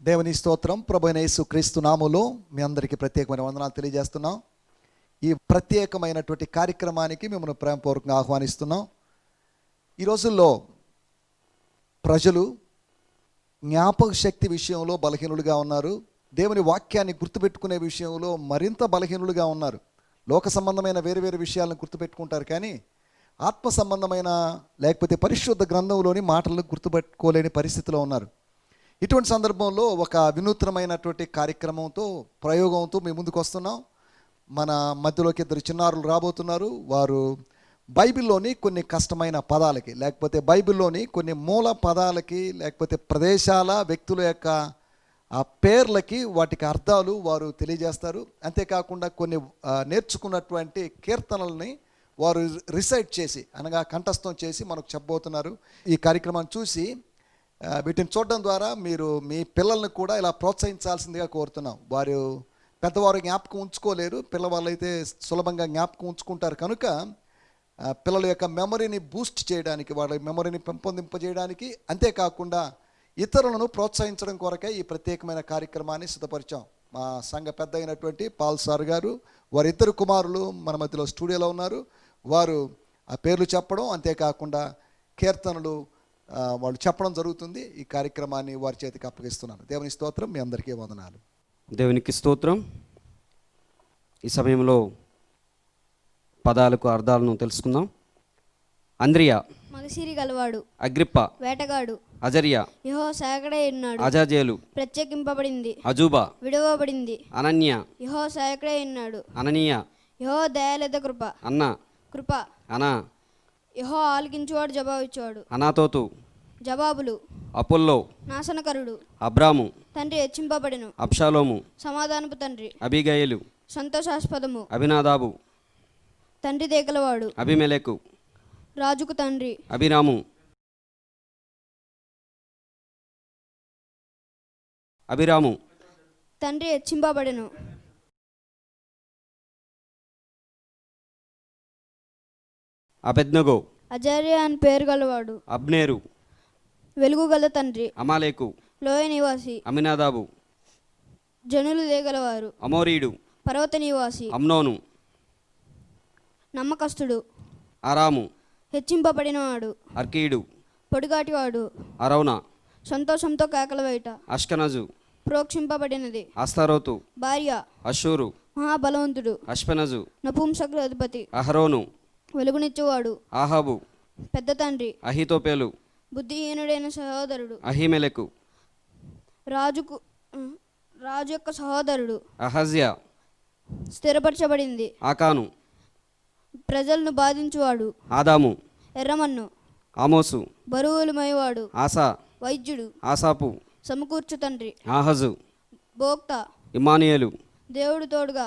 దేవుని స్తోత్రం. ప్రభువైన యేసుక్రీస్తు నామములో మీ అందరికీ ప్రత్యేకమైన వందనాలు తెలియజేస్తున్నాం. ఈ ప్రత్యేకమైనటువంటి కార్యక్రమానికి మిమ్మల్ని ప్రేమపూర్వకంగా ఆహ్వానిస్తున్నాం. ఈ రోజుల్లో ప్రజలు జ్ఞాపక శక్తి విషయంలో బలహీనులుగా ఉన్నారు. దేవుని వాక్యాన్ని గుర్తుపెట్టుకునే విషయంలో మరింత బలహీనులుగా ఉన్నారు. లోక సంబంధమైన వేరు వేరు విషయాలను గుర్తుపెట్టుకుంటారు, కానీ ఆత్మ సంబంధమైన లేకపోతే పరిశుద్ధ గ్రంథంలోని మాటలను గుర్తుపెట్టుకోలేని పరిస్థితిలో ఉన్నారు. ఇటువంటి సందర్భంలో ఒక వినూత్నమైనటువంటి కార్యక్రమంతో ప్రయోగంతో మేము ముందుకు వస్తున్నాం. మన మధ్యలోకి ఇద్దరు చిన్నారులు రాబోతున్నారు. వారు బైబిల్లోని కొన్ని కష్టమైన పదాలకి, లేకపోతే బైబిల్లోని కొన్ని మూల పదాలకి, లేకపోతే ప్రదేశాల వ్యక్తుల యొక్క ఆ పేర్లకి వాటికి అర్థాలు వారు తెలియజేస్తారు. అంతేకాకుండా కొన్ని నేర్చుకున్నటువంటి కీర్తనల్ని వారు రిసైట్ చేసి, అనగా కంఠస్థం చేసి మనకు చెప్పబోతున్నారు. ఈ కార్యక్రమాన్ని చూసి వీటిని చూడడం ద్వారా మీరు మీ పిల్లల్ని కూడా ఇలా ప్రోత్సహించాల్సిందిగా కోరుతున్నాం. వారు పెద్దవారు జ్ఞాపకం ఉంచుకోలేరు, పిల్లవాళ్ళు అయితే సులభంగా జ్ఞాపకం ఉంచుకుంటారు. కనుక పిల్లల యొక్క మెమరీని బూస్ట్ చేయడానికి, వాళ్ళ మెమరీని పెంపొందింపజేయడానికి, అంతేకాకుండా ఇతరులను ప్రోత్సహించడం కొరకే ఈ ప్రత్యేకమైన కార్యక్రమాన్ని సిద్ధపరిచాం. మా సంఘ పెద్ద అయినటువంటి పాల్ సార్ గారు, వారిద్దరు కుమారులు మన మధ్యలో స్టూడియోలో ఉన్నారు. వారు ఆ పేర్లు చెప్పడం, అంతేకాకుండా కీర్తనలు వాళ్ళు చెప్పడం జరుగుతుంది. ఈ కార్యక్రమాన్ని వారి చేతికి అప్పగిస్తున్నాను. దేవుని స్తోత్రం. మీ అందరికీ వందనాలు. దేవునికి స్తోత్రం. ఈ సమయంలో పదాలకు అర్థాలను తెలుసుకుందాం. అంద్రియా మగసిరి గలవాడు, అగ్రిప్ప వేటగాడు, అజరియా, యెహోవా సాయకుడై ఉన్నాడు, అజాజేలు, ప్రత్యేకింపబడింది, అజూబా, విడవబడింది, అనన్య, యెహోవా సాయకుడై ఉన్నాడు, అననీయ, యెహోవా దయాలెద కృప, కృప, అనా, యెహోవా ఆలకించువాడు, జవాబిచ్చువాడు, అనాతోతు, జవాబులు, అపోల్లో, నాశనకరుడు, అబ్రాము, తండ్రి హెచ్చింపబడెను, అబ్షాలోము, సమాధానపు తండ్రి, అబీగయలు, సంతోషాస్పదము, అభినాదాబు, తండ్రి దేగలవాడు, అభిమెలెకు, రాజుకు తండ్రి, అభిరాము, అభిరాము, తండ్రి హెచ్చింపబడెను, అబెద్నగో, అజర్యా అని పేరు గలవాడు, అబ్నేరు, వెలుగు గల తండ్రి, అమాలేకు, లోయ నివాసి, అమినాదాబు, జనులు దేగలవారు, అమోరీడు, పర్వత నివాసి, అమ్నోను, నమ్మకస్తుడు, అరాము, హెచ్చింపబడినవాడు, అర్కీడు, పొడిగాటివాడు, అరౌనా, సంతోషంతో కేకల వేట, అష్కనజు, ప్రోక్షింపబడినది, అస్తారోతు, భార్య, అషూరు, మహాబలవంతుడు, అష్పెనజు, నపుంసకుల అధిపతి, అహరోను, వెలుగునిచ్చేవాడు, ఆహాబు, పెద్ద తండ్రి, అహితోపేలు, బుద్ధిహీనుడైన సహోదరుడు, అహిమెలెకు, రాజు యొక్క సహోదరుడు, అహజ్యా, స్థిరపరచబడింది, ఆకాను, ప్రజలను బాధించువాడు, ఆదాము, ఎర్రమన్ను, ఆమోసు, బరువులు మోయవాడు, ఆసా, వైద్యుడు, ఆసాపు, సమకూర్చు తండ్రి, ఆహజు, భోక్త, ఇమ్మానుయేలు, దేవుడు తోడుగా,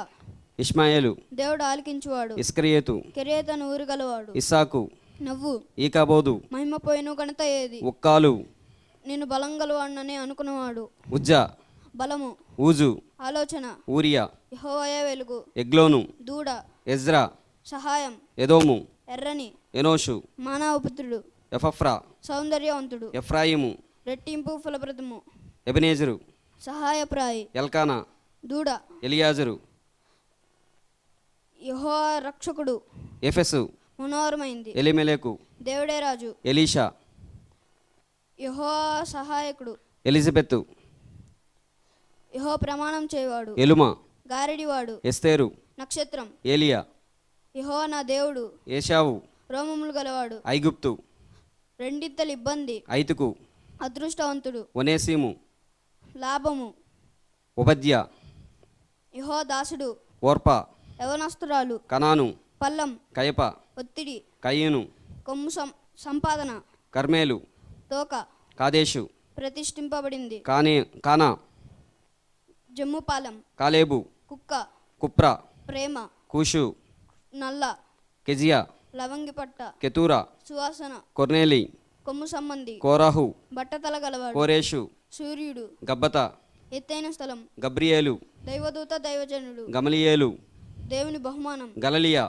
ఇష్మాయేలు, దేవుడు ఆలకించువాడు, ఇస్కరియేతు, కెరేతను ఊరు గలవాడు, ఇస్సాకు, నవ్వు, ఈకాబోదు, మహిమ పోయిన ఘనత ఏది, ఉక్కాలు, నేను బలం గలవాడినని అనుకున్నవాడు, ఉజ్జా, బలము, ఊజు, ఆలోచన, ఊరియా, యెహోవాయే వెలుగు, ఎగ్లోను, దూడ, ఎజ్రా, సహాయం, ఎదోము, ఎర్రని, ఎనోషు, మానవపుత్రుడు, ఎఫఫ్రా, సౌందర్యవంతుడు, ఎఫ్రాయిము, రెట్టింపు ఫలప్రదము, ఎబెనేజరు, సహాయప్రాయి, ఎల్కానా, దూడ, ఎలియాజరు, యెహోవా రక్షకుడు, ఎఫెసు, మనోహరమైంది, ఎలిమెలెకు, దేవుడే రాజు, ఎలీషా, యెహోవా సహాయకుడు, ఎలిజబెత్తు, యెహోవా ప్రమాణం చేయవాడు, ఎలుమా, గారడివాడు, ఎస్తేరు, నక్షత్రం, ఏలియా, యెహోవా నా దేవుడు, ఏషావు, రోమములు గలవాడు, ఐగుప్తు, రెండిత్తలు ఇబ్బంది, ఐతుకు, అదృష్టవంతుడు, ఒనేసీము, లాభము, ఉపద్య, యెహోవా దాసుడు, ఓర్పా, యవనస్తురాలు, కనాను, పల్లం, కయప, ఒత్తిడి, కయ్యను, కొమ్ము సంపాదన, కర్మేలు, తోక, కాదేశు, ప్రతిష్ఠింపబడింది, కానా, జమ్ముపాలెం, కాలేబు, కుక్క, కుప్రా, ప్రేమ, కూషు, నల్ల, కెజియా, లవంగిపట్ట, కెతూరా, సువాసన, కొర్నేలి, కొమ్ము సంబంధి, కోరాహు, బట్టతల గలవాడు, కోరేషు, సూర్యుడు, గబ్బత, ఎత్తైన స్థలం, గబ్రియేలు, దైవదూత, దైవజనుడు, గమలియేలు, దేవుని బహుమానం, గలలియా,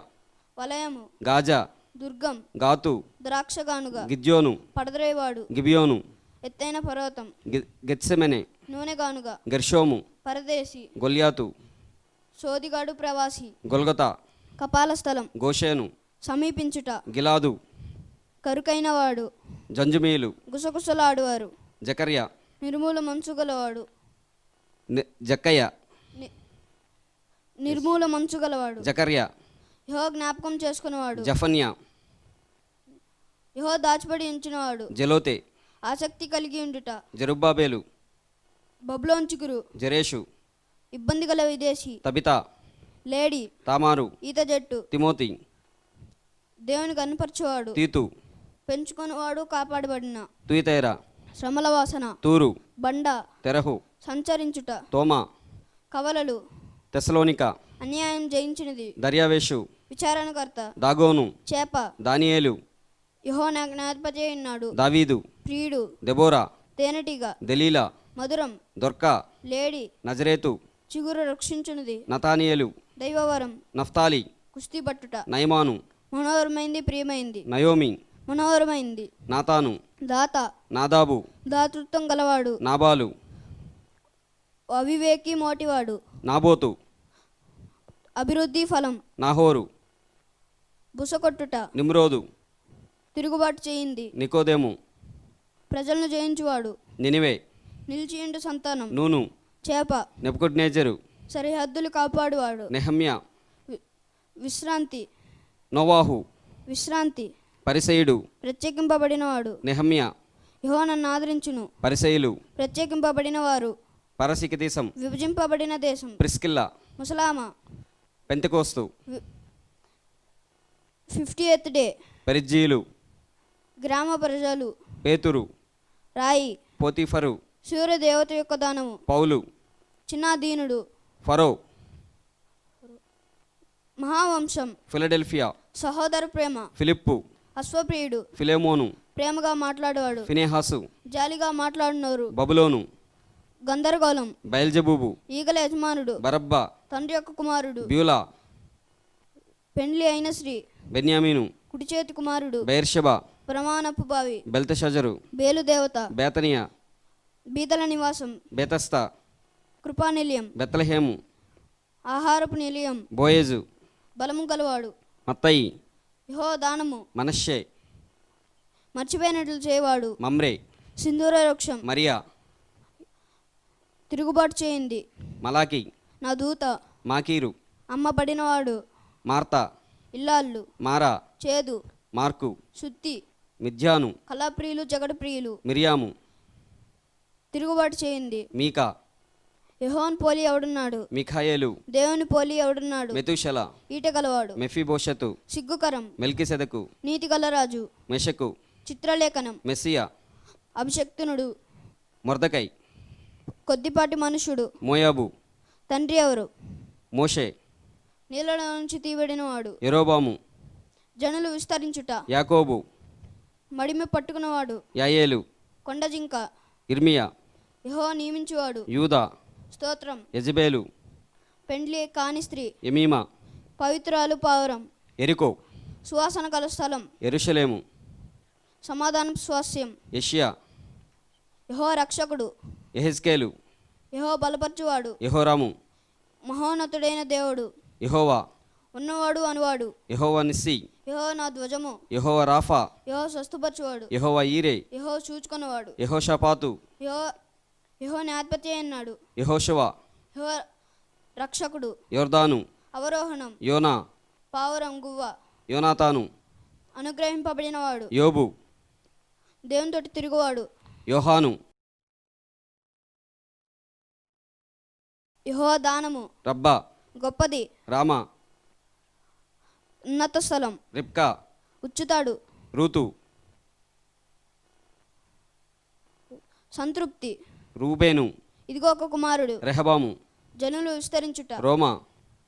వలయము, గాజా, దుర్గం, గాతు, ద్రాక్షగానుగా, గిద్యోను, పడద్రేవాడు, గిబియోను, ఎత్తైన పర్వతం, గెత్సెమెనే, నూనె గానుగ, గెర్షోము, పరదేశి, గొల్యాతు, సోదిగాడు, ప్రవాసి, గొల్గొతా, కపాల స్థలం, గోషేను, సమీపించుట, గిలాదు, కరుకైనవాడు, జంజుమీలు, గుసగుసలాడువారు, జకర్యా, నిర్మూల మనసు గలవాడు, జక్కయ్య, నిర్మూల మనసు గలవాడు, జకర్యా, యెహోవా జ్ఞాపకం చేసుకునేవాడు, జఫన్యా, యెహోవా దాచిపడి ఉంచినవాడు, జలోతే, ఆసక్తి కలిగి ఉండుట, జెరుబ్బాబేలు, బబులోను చిగురు, జెరేషు, ఇబ్బంది గల విదేశీ, తబితా, లేడీ, తామారు, ఈత జట్టు, తిమోతి, దేవుని కనపరచువాడు, తీతు, పెంచుకునేవాడు, కాపాడబడిన, తుయితైరా, శ్రమల వాసన, తూరు, బండ, తెరహు, సంచరించుట, తోమా, కవలలు, తెసలోనిక, అన్యాయం జయించినది, దర్యావేషు, విచారణకర్త, దాగోను, చేప, దానియేలు, యెహోవా జ్ఞాపకం ఉన్నాడు, దావీదు, ప్రియుడు, దెబోరా, తేనెటీగ, దెలీలా, మధురం, దొర్కా, లేడీ, నజరేతు, చిగురు రక్షించున్నది, నతానియేలు, దైవవరం, నఫ్తాలి, కుస్తీ పట్టుట, నయమాను, మనోహరమైంది, ప్రియమైంది, నయోమి, మనోహరమైంది, నాతాను, దాత, నాదాబు, దాతృత్వం గలవాడు, నాబాలు, అవివేకి, మోటివాడు, నాబోతు, అభివృద్ధి ఫలం, నాహోరు, బుసకొట్టుట, నిమ్రోదు, తిరుగుబాటు చేయింది, నికోదేము, ప్రజలను జయించువాడు, నినివే, నిలిచియుండు సంతానం, నూను, చేప, నెబుకద్నెజరు, సరిహద్దులు కాపాడువాడు, నెహమ్యా, విశ్రాంతి, నోవాహు, విశ్రాంతి, పరిసయుడు, ప్రత్యేకింపబడినవాడు, నెహమ్యా, యెహోవా నన్ను ఆదరించును, పరిసయులు, ప్రత్యేకింపబడిన వారు, పరసిక దేశం, విభజింపబడిన దేశం, ప్రిస్కిల్లా, ముసలామ, పెంతెకోస్తు, 50th డే, పెరిజ్జీలు, గ్రామ ప్రజలు, పేతురు, రాయి, పోతీఫరు, సూర్యదేవత యొక్క దానము, పౌలు, చిన్నాదీనుడు, ఫరో, మహావంశం, ఫిలడెల్ఫియా, సహోదర ప్రేమ, ఫిలిప్పు, అశ్వప్రియుడు, ఫిలేమోను, ప్రేమగా మాట్లాడేవాడు, ఫినేహాసు, జాలిగా మాట్లాడినోరు, బబులోను, గందరగోళం, బయల్జబూబు, ఈగల యజమానుడు, బరబ్బా, తండ్రి యొక్క కుమారుడు, బ్యూలా, పెండ్లి అయిన స్త్రీ, బెన్యామీను, కుడి చేతి కుమారుడు, బెయర్షెబా, ప్రమాణపు బావి, బెల్తెషజరు, బేలుదేవత, బేతనియా, బీదల నివాసం, బేతస్తా, కృపానిలయం, బెత్లహేము, ఆహారపు నిలయం, బోయేజు, బలము గలవాడు, మత్తయి, యెహోవా దానము, మనష్షే, మర్చిపోయినట్లు చేయవాడు, మమ్రే, సింధూర వృక్షం, మరియా, తిరుగుబాటు చేయింది, మలాకి, నా దూత, మాకీరు, అమ్మ పడినవాడు, మార్తా, ఇల్లాళ్ళు, మారా, చేదు, మార్కు, శుద్ధి, మిథ్యాను, కళాప్రియులు, జగడ ప్రియులు, మిరియాము, తిరుగుబాటు చేయింది, మీకా, యెహోవాను పోలి ఎవడున్నాడు, మిఖాయేలు, దేవుని పోలి ఎవడున్నాడు, మెతూషల, ఈట గలవాడు, మెఫీబోషతు, సిగ్గుకరం, మెల్కిసెదకు, నీతి గలరాజు, మెషకు, చిత్రలేఖనం, మెస్సియా, అభిషక్తునుడు, మొర్దకై, కొద్దిపాటి మనుషుడు, మోయాబు, తండ్రి ఎవరు, మోషే, నీళ్ళ నుంచి తీయబడినవాడు, యెరోబాము, జనులు విస్తరించుట, యాకోబు, మడిమె పట్టుకున్నవాడు, యాయేలు, కొండజింక, ఇర్మియా, యెహోవా నియమించువాడు, యూదా, స్తోత్రం, యెజబేలు, పెండ్లి కాని స్త్రీ, ఎమీమా, పవిత్రాలు పావురం, ఎరికో, సువాసన గల స్థలం, యెరూషలేము, సమాధానం స్వాస్యం, యెషయా, యెహోవా రక్షకుడు, యెహెజ్కేలు, యెహోవా బలపరచువాడు, యెహోరాము, మహోన్నతుడైన దేవుడు, యెహోవా, ఉన్నవాడు అనువాడు, యెహోవా నిస్సి, యెహోవా నా ధ్వజము, యెహోవా రాఫా, యెహోవా స్వస్థపరచువాడు, యెహోవా ఈరే, యెహోవా చూచుకున్నవాడు, యెహోషాపాతు, యెహోవా న్యాధిపతి అన్నాడు, యెహోషువ, యెహోవా రక్షకుడు, యొర్దాను, అవరోహణం, యోనా, పావురం, గువ్వ, యోనాతాను, అనుగ్రహింపబడినవాడు, యోబు, దేవునితోటి తిరుగువాడు, యోహాను, యెహోవా దానము, రబ్బా, గొప్పది, రామా, ఉన్నత స్థలం, రిబ్కా, ఉచ్చుతాడు, రూతు, సంతృప్తి, రూబేను, ఇదిగో ఒక కుమారుడు, రెహబాము, జనులు విస్తరించుట, రోమా,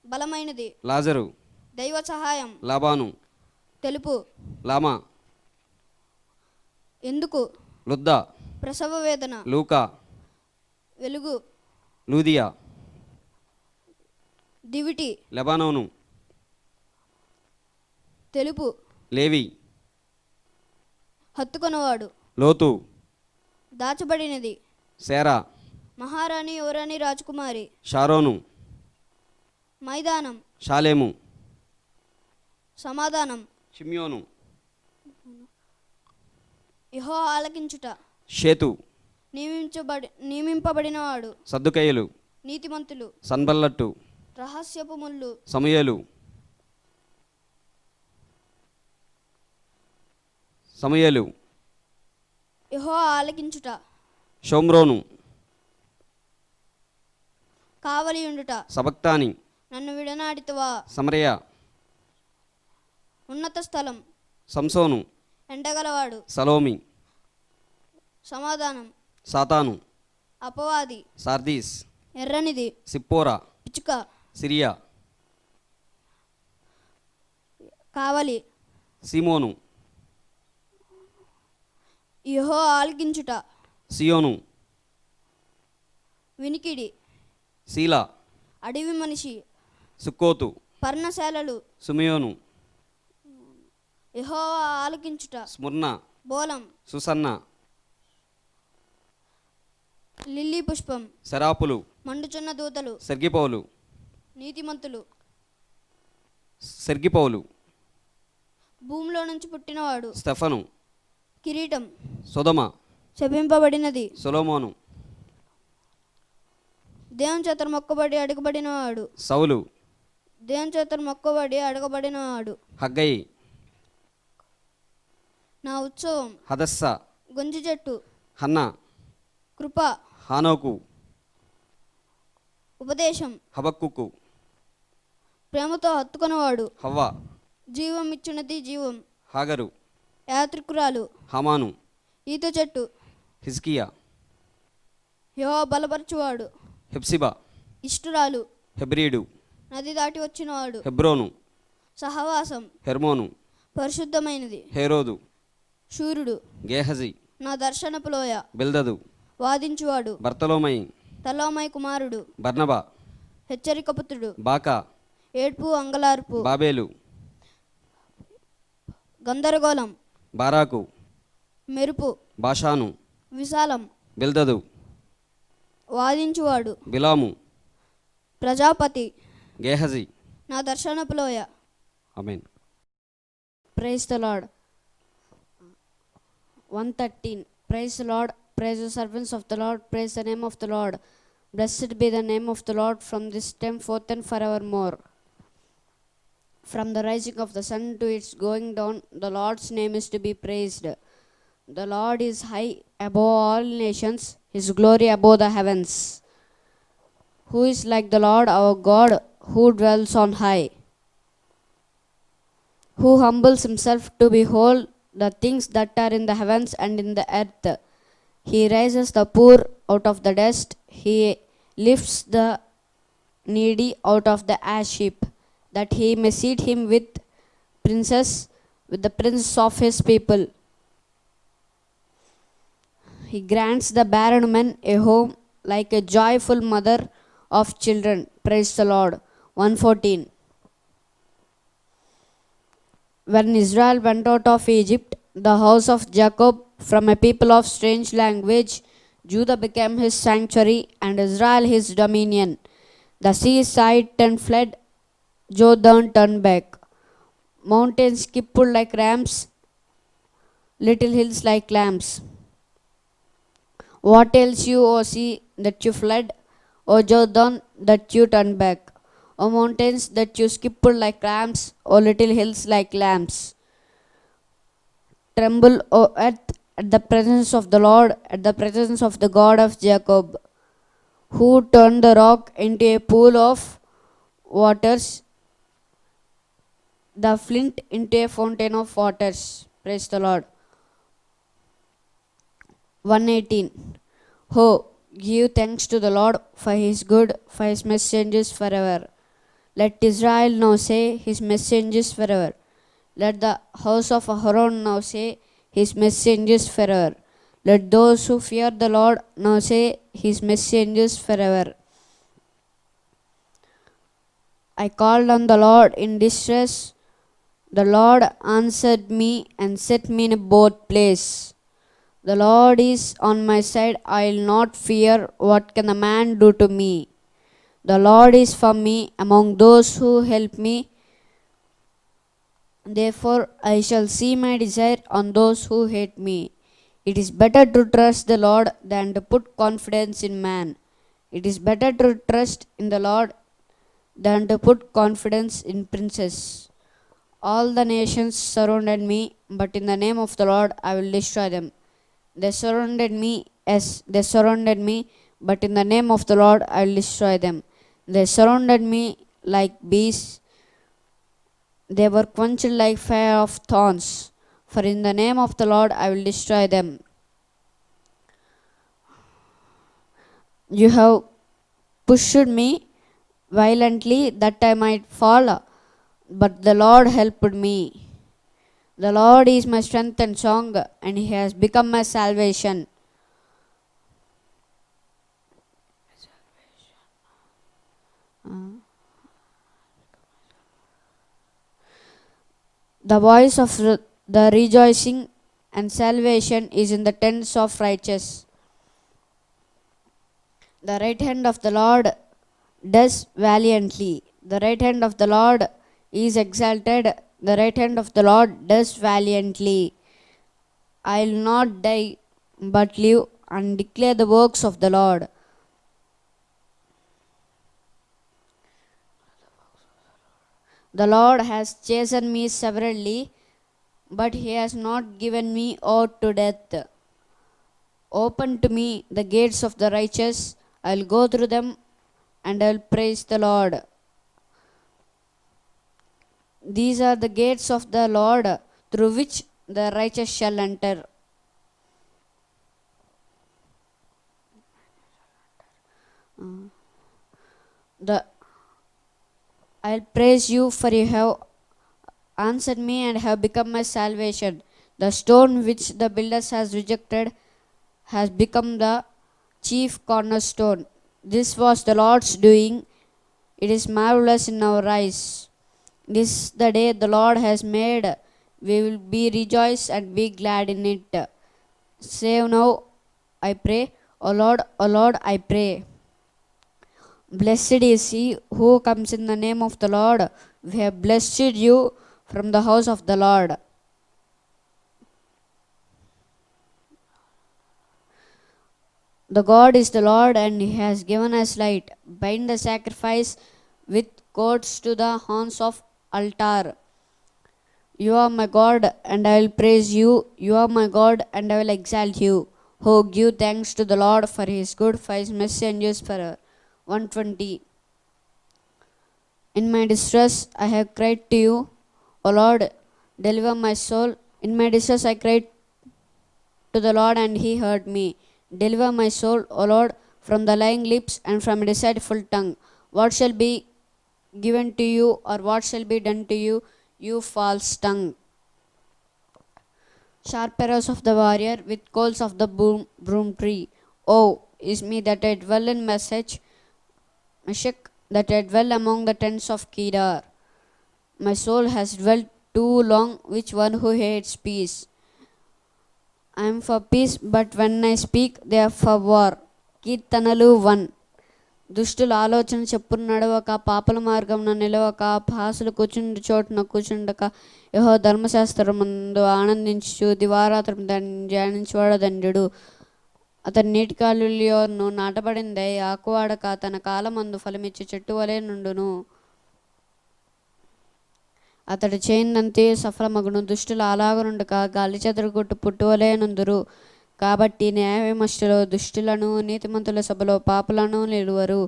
బలమైనది, లాజరు, దైవ సహాయం, లాబాను, తెలుపు, లామా, ఎందుకు, లుద్దా, ప్రసవ వేదన, లూకా, వెలుగు, లూదియా, దివిటి, లెబానోను, తెలుపు, లేవి, హత్తుకొనవాడు, లోతు, దాచబడినది, సేరా, మహారాణి యువరాణి రాజకుమారి. షారోను. మైదానం. షాలేము. సమాధానం. షిమ్యోను. యెహోవా ఆలకించుట. షేతు. నియమింపబడినవాడు. సద్దుకయ్యలు. నీతిమంతులు. సన్బల్లట్టు. రహస్యపు ముళ్ళు. సమూయేలు. సమూయేలు. యెహోవా ఆలకించుట. షోమ్రోను. కావలియుండుట. సబక్తాని. నన్ను విడనాడితవా. సమరయ. ఉన్నత స్థలం. సంసోను. ఎండగలవాడు. సలోమి. సమాధానం. సాతాను. అపవాది. సార్దీస్. ఎర్రనిది. సిప్పోరా. పిచ్చుక. సిరియా. కావలి. సీమోను. యెహోవా ఆలకించుట. సియోను. వినికిడి. శీలా. అడవి మనిషి. సుక్కోతు. పర్ణశాలలు. సుమయోను. యెహోవా ఆలకించుట. స్ముర్ణ. బోలం. సుసన్న. లిల్లీ పుష్పం. శరాపులు. మండుచున్న దూతలు. సెర్గిపౌలు. నీతిమంతులు. సెర్గిపౌలు. భూమిలో నుంచి పుట్టినవాడు. స్టెఫను. కిరీటం. సొదమ. శపింపబడినది. సొలొమోను. దేవుని చేత మొక్కబడి అడగబడినవాడు. సౌలు. దేవుని చేత మొక్కబడి అడగబడినవాడు. హగ్గయి. నా ఉత్సవం. హదస్స. గొంజి చెట్టు. హన్న. కృప. హానోకు. ఉపదేశం. హబక్కుకు. ప్రేమతో హత్తుకొనవాడు. హవ్వ. జీవం ఇచ్చున్నది జీవం. హాగరు. యాత్రికురాలు. హమాను. ఈత చెట్టు. హిజ్కియా. యెహోవా బలపరచువాడు. హెప్సిబా. ఇష్టురాలు. హెబ్రీడు. నది దాటి వచ్చినవాడు. హెబ్రోను. సహవాసం. హెర్మోను. పరిశుద్ధమైనది. హేరోదు. శూరుడు. గేహజీ. నా దర్శనపు లోయ. బెల్దదు. వాదించువాడు. బర్తలోమయి. తలోమై కుమారుడు. బర్నబా. హెచ్చరిక పుత్రుడు. బాకా. ఏడ్పు అంగలార్పు. బాబేలు. గందరగోళం. బారాకు. మెరుపు. బాషాను. విశాలం. బెల్దదు. వాదించువాడు. బిలాము. ప్రజాపతి. గేహజీ. నా దర్శనపు లోయ. ఆమేన్. Praise the Lord. 113. Praise the Lord. Praise the servants of the Lord. Praise the name of the Lord. Blessed be the name of the Lord from this time forth and forevermore. From the rising of the sun to its going down, the Lord's name is to be praised. The Lord is high above all nations, his glory above the heavens. Who is like the Lord our God, who dwells on high? Who humbles himself to behold the things that are in the heavens and in the earth. He raises the poor out of the dust. He lifts the needy out of the ash heap, that he may seat him with princes, with the prince of his people. He grants the barren men a home, like a joyful mother of children. Praise the Lord. 114. When Israel went out of Egypt, the house of Jacob from a people of strange language, Judah became his sanctuary and Israel his dominion. The sea sighed and fled, Jordan turned back. Mountains skipped like rams, little hills like lambs. What ails you, O sea, that you fled? O Jordan, that you turned back? O mountains, that you skipped like rams, O little hills like lambs. Tremble, O earth, at the presence of the Lord, at the presence of the God of Jacob, who turned the rock into a pool of waters, the flint into a fountain of waters. Praise the Lord. 118. Ho, give thanks to the Lord, for he is good, for his messengers forever. Let Israel now say, his messengers forever. Let the house of Aaron now say, his messengers forever. Let those who fear the Lord now say, his messengers forever. I called on the Lord in distress. The Lord answered me and set me in a bold place. The Lord is on my side. I will not fear. What can the man do to me? The Lord is for me among those who help me. Therefore I shall see my desire on those who hate me. It is better to trust the Lord than to put confidence in man. It is better to trust in the Lord than to put confidence in princes. All the nations surrounded me, but in the name of the Lord I will destroy them. They surrounded me, yes, they surrounded me, but in the name of the Lord I will destroy them. They surrounded me like bees. They were quenched like fire of thorns. For in the name of the Lord I will destroy them. You have pushed me violently that I might fall, but the Lord helped me. The Lord is my strength and song, and He has become my salvation. The voice of the rejoicing and salvation is in the tents of righteous. The right hand of the Lord does valiantly. The right hand of the Lord is exalted. The right hand of the Lord does valiantly. I will not die, but live and declare the works of the Lord. The Lord has chastened me severely, but He has not given me over to death. Open to me the gates of the righteous. I will go through them, and I will praise the Lord. These are the gates of the Lord, through which the righteous shall enter. I'll praise you, for you have answered me and have become my salvation. The stone which the builders has rejected has become the chief cornerstone. This was the Lord's doing. It is marvelous in our eyes. This is the day the Lord has made. We will be rejoice and be glad in it. Save now, I pray. O Lord, I pray. Blessed is he who comes in the name of the Lord. We have blessed you from the house of the Lord. The God is the Lord, and He has given us light. Bind the sacrifice with cords to the horns of altar. You are my God, and I will praise you. You are my God, and I will exalt you. Oh, give thanks to the Lord, for His good, for His mercy endures forever. 120. In my distress I have cried to you, O Lord, deliver my soul. In my distress I cried to the Lord, and He heard me. Deliver my soul, O Lord, from the lying lips and from a deceitful tongue. What shall be given to you, or what shall be done to you, you false tongue? Sharp arrows of the warrior with coals of the broom tree. Oh, is me that I dwell in Meshech, that I dwell among the tents of Kedar. My soul has dwelt too long with one who hates peace. I am for peace, but when I speak, they are for war. కీర్తనలు 1. దుష్టుల ఆలోచన చెప్పున నడవక, పాపల మార్గమున నిలవక, అపహాసులు కూర్చుండి చోటున కూర్చుండక, యెహోవా ధర్మశాస్త్రమందు ఆనందించు దివారాత్రం దాన్ని ధ్యానించువాడు ధన్యుడు. అతని నీటి కాలువలోను నాటబడిందై ఆకువాడక తన కాలమందు ఫలమిచ్చి చెట్టు వలె నుండును. అతడు చేయనంతయు సఫలమగును. దుష్టులు అలాగనుండక గాలి చెదరగొట్టు పుట్టువలే నుందురు. కాబట్టి న్యాయవిమర్శలో దుష్టులను, నీతిమంతుల సభలో పాపులను నిలువరు.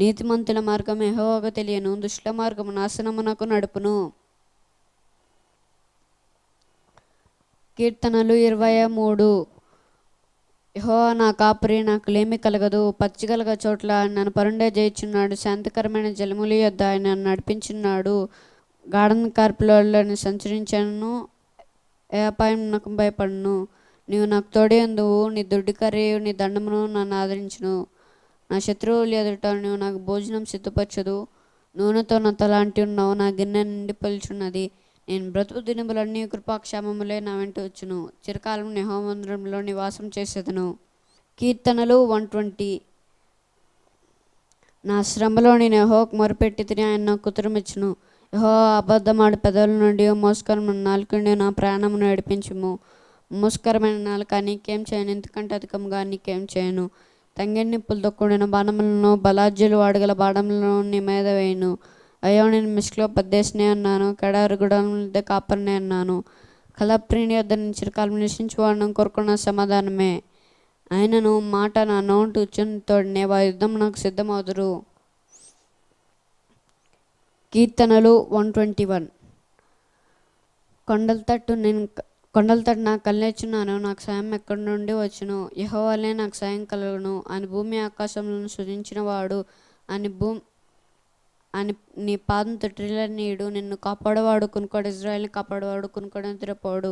నీతిమంతుల మార్గం యెహోవాకు తెలియను, దుష్టుల మార్గము నాశనమునకు నడుపును. కీర్తనలు 23. యెహోవా నా కాపురి, నాకు లేమి కలగదు. పచ్చిగలగ చోట్ల నన్ను పరుండే చేయుచున్నాడు. శాంతికరమైన జలముల యొద్ద ఆయన నన్ను నడిపించున్నాడు. గాఢాంధకారపులోని సంచరించను, ఏ అపాయం నాకు భయపడను. నీవు నాకు తోడేందువు, నీ దుడ్డికర్రయు నీ దండమును నన్ను ఆదరించును. నా శత్రువులు ఎదుట నువ్వు నాకు భోజనం సిద్ధపరచదు. నూనెతో నా తలాంటి ఉన్నావు, నా గిన్నె నిండి పలుచున్నది. నేను బ్రతుకు దినములన్నీ కృపాక్షేమములే నా వెంట వచ్చును. చిరకాలం యెహోవా మందిరంలో నివాసం చేసేదను. కీర్తనలు 120. నా శ్రమలో నేను యెహోవాకు మొరపెట్టి తిని ఆయన నాకు ఉత్తరమిచ్చును. యెహోవా అబద్ధమాడి పెదవుల నుండి మోసకరమైన నాలుక నుండి నా ప్రాణమును నడిపించుము. మోసకరమైన నాలుక నీకేం చేయను, ఎందుకంటే అధికంగా నీకేం చేయను. తంగెడి నిప్పులతో కూడిన బాణములను బలాజ్యులు వాడగల బాణములను నీ మీద వేయను. అయ్యో, నేను మిస్క్లో పద్దేశనే అన్నాను, కడారు గుడాలతో కాపర్నే అన్నాను. కలప్రిని వద్ద నుంచి చిరకాలం నివసించువాడను కోరుకున్న సమాధానమే. ఆయనను మాట నా నోటు తోడనే వా యుద్ధం నాకు సిద్ధమవుదురు. కీర్తనలు 121. కొండల తట్టు నాకు కళ్ళెచ్చున్నాను, నాకు సాయం ఎక్కడి నుండి వచ్చును. యెహోవాలే నాకు సాయం కలుగును. అని భూమి ఆకాశములను సృజించిన వాడు, అని నీ పాదం తొట్టిల్లనీయుడు. నిన్ను కాపాడవాడు కునుకోడు, ఇజ్రాయెల్ని కాపాడవాడు కునుకోడు నిద్రపోడు.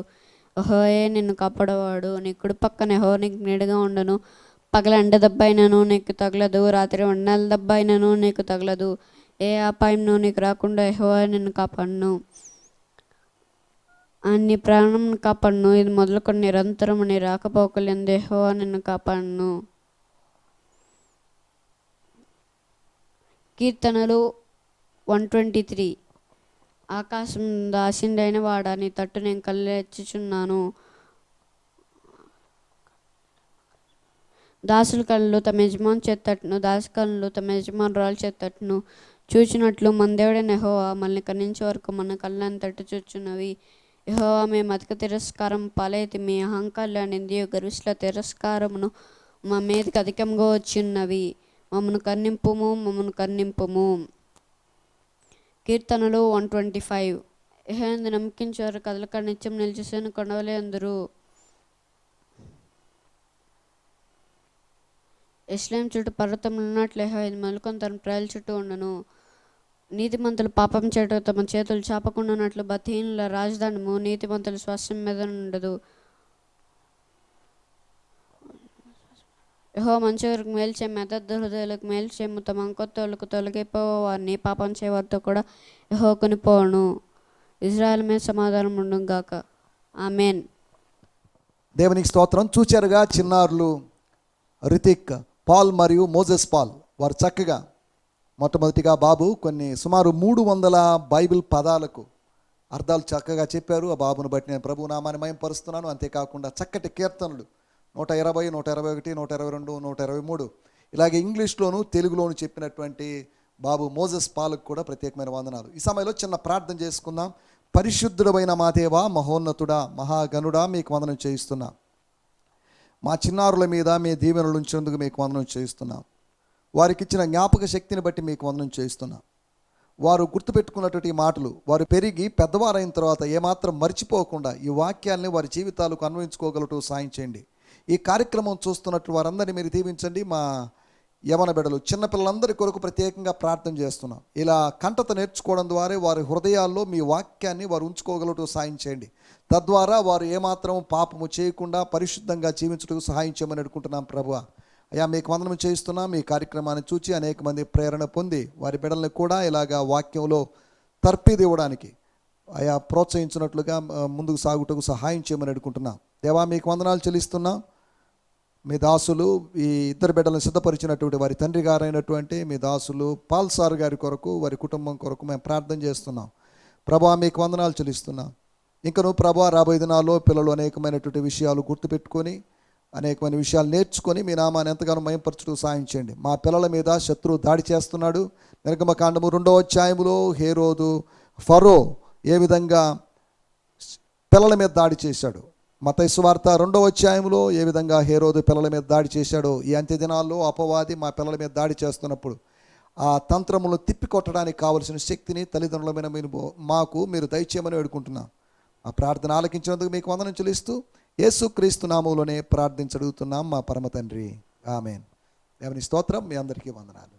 యెహోవాయే నిన్ను కాపాడవాడు. నీ కుడి పక్కన యెహోవా నీకు నీడగా ఉండను. పగల ఎండ దెబ్బ అయినను నీకు తగలదు, రాత్రి వండల దెబ్బ అయినను నీకు తగలదు. ఏ అపాయంను నీకు రాకుండా యెహోవా నిన్ను కాపాడును. నీ ప్రాణం కాపాడును. ఇది మొదలుకొని నిరంతరము నీ రాకపోకలందు యెహోవా నిన్ను కాపాడును. కీర్తనలు 123. ఆకాశం దాసిండైన వాడా, నీ తట్టు నేను కళ్ళెచ్చుచున్నాను. దాసుల కళ్ళు తమ యజమాని చేతట్టును, దాసి కళ్ళు తమ యజమానురాలు చేతట్టును చూచినట్లు మన దేవుడైన యెహోవా మనల్ని కన్నించే వరకు మన కళ్ళని తట్టు చూచున్నవి. యెహోవా, మేము అధిక తిరస్కారం పాలైతే మీ అహంకార నిందియు గర్విష్ఠుల తిరస్కారమును మా మీదకి అధికంగా వచ్చిన్నవి. మమ్మను కన్నింపుము. కీర్తనలు 125. యెహోవాయందు నమ్మకించువారు కదలక నిత్యం నిలిచేసిన కొండవలే అందరూ. యెరూషలేము చుట్టూ పర్వతములు ఉన్నట్లు యెహోవా మొదలుకొని తన ప్రజల చుట్టూ ఉండను. నీతిమంతులు పాపం చేయటం తమ చేతులు చాపకుండా ఉన్నట్లు బతిహీనుల రాజధానము నీతిమంతుల స్వాస్థ్యం మీద ఉండదు. యెహోవా మంచివారికి మేలు చేయము, యథార్థ హృదయులకు మేలు చేయము. తమ అంకొత్తోళ్లకు తొలగిపోవారిని పాపం చేయవారితో కూడా యెహోవా కొనిపోవను. ఇజ్రాయెల్ మీద సమాధానం ఉండును గాక. ఆమేన్. దేవునికి స్తోత్రం. చూచారుగా చిన్నారులు రితిక్ పాల్ మరియు మోజెస్ పాల్ వారు చక్కగా మొట్టమొదటిగా బాబు సుమారు 300 బైబిల్ పదాలకు అర్థాలు చక్కగా చెప్పారు. ఆ బాబును బట్టి నేను ప్రభు నామాన్ని మహిమపరుస్తున్నాను. అంతేకాకుండా చక్కటి కీర్తనలు 120, 121, 122, 123 ఇలాగే ఇంగ్లీష్లోను తెలుగులోను చెప్పినటువంటి బాబు మోజెస్ పాలకు కూడా ప్రత్యేకమైన వందనాలు. ఈ సమయంలో చిన్న ప్రార్థన చేసుకుందాం. పరిశుద్ధుడమైన మా దేవా, మహోన్నతుడా, మహాగణుడా, మీకు వందనం చేయిస్తున్నా. మా చిన్నారుల మీద మీ దీవెనలు ఉంచినందుకు మీకు వందనం చేయిస్తున్నాం. వారికి ఇచ్చిన జ్ఞాపక శక్తిని బట్టి మీకు వందనం చేయిస్తున్నాం. వారు గుర్తుపెట్టుకున్నటువంటి ఈ మాటలు వారు పెరిగి పెద్దవారైన తర్వాత ఏమాత్రం మర్చిపోకుండా ఈ వాక్యాల్ని వారి జీవితాలకు అన్వయించుకోగలటూ సాయం చేయండి. ఈ కార్యక్రమం చూస్తున్నట్టు వారందరినీ మీరు దీవించండి. మా యవన బిడ్డలు చిన్నపిల్లలందరి కొరకు ప్రత్యేకంగా ప్రార్థన చేస్తున్నాం. ఇలా కంటత నేర్చుకోవడం ద్వారా వారి హృదయాల్లో మీ వాక్యాన్ని వారు ఉంచుకోగలటూ సాయం చేయండి. తద్వారా వారు ఏమాత్రం పాపము చేయకుండా పరిశుద్ధంగా జీవించడానికి సహాయం చేయమని అడుగుకుంటున్నాం. ప్రభువా, అయ్యా మీకు వందనం చేయిస్తున్నాం. ఈ కార్యక్రమాన్ని చూచి అనేక మంది ప్రేరణ పొంది వారి బిడ్డల్ని కూడా ఇలాగా వాక్యంలో తర్పీది ఇవ్వడానికి అయా ప్రోత్సహించినట్లుగా ముందుకు సాగుటకు సహాయం చేయమని అడుగుకుంటున్నాం. దేవా, మీకు వందనాలు చెల్లిస్తున్నాం. మీ దాసులు ఈ ఇద్దరు బిడ్డలను సిద్ధపరిచినటువంటి వారి తండ్రి గారైనటువంటి మీ దాసులు పాల్ సార్ గారి కొరకు వారి కుటుంబం కొరకు మేము ప్రార్థన చేస్తున్నాం. ప్రభా, మీకు వందనాలు చెల్లిస్తున్నాం. ఇంకను ప్రభా, రాబోయే దినాల్లో పిల్లలు అనేకమైనటువంటి విషయాలు గుర్తుపెట్టుకొని అనేకమైన విషయాలు నేర్చుకొని మీ నామాన్ని ఎంతగానో మహిమపరచుటకు సాయం చేయండి. మా పిల్లల మీద శత్రువు దాడి చేస్తున్నాడు. నిర్గమకాండము 2వ అధ్యాయములో హేరోదు ఫరో ఏ విధంగా పిల్లల మీద దాడి చేశాడు, మత్తయి సువార్త 2వ అధ్యాయంలో ఏ విధంగా హేరోదు పిల్లల మీద దాడి చేశాడో, ఈ అంత్య దినాల్లో అపవాది మా పిల్లల మీద దాడి చేస్తున్నప్పుడు ఆ తంత్రములను తిప్పికొట్టడానికి కావలసిన శక్తిని తల్లిదండ్రులమైన మాకు మీరు దయచేయమని వేడుకుంటున్నాం. ఆ ప్రార్థన ఆలకించినందుకు మీకు వందనం చెల్లిస్తూ యేసుక్రీస్తు నామములోనే ప్రార్థించడుగుతున్నాం మా పరమ తండ్రి. ఆమేన్. దేవుని స్తోత్రం. మీ అందరికీ వందనాలు.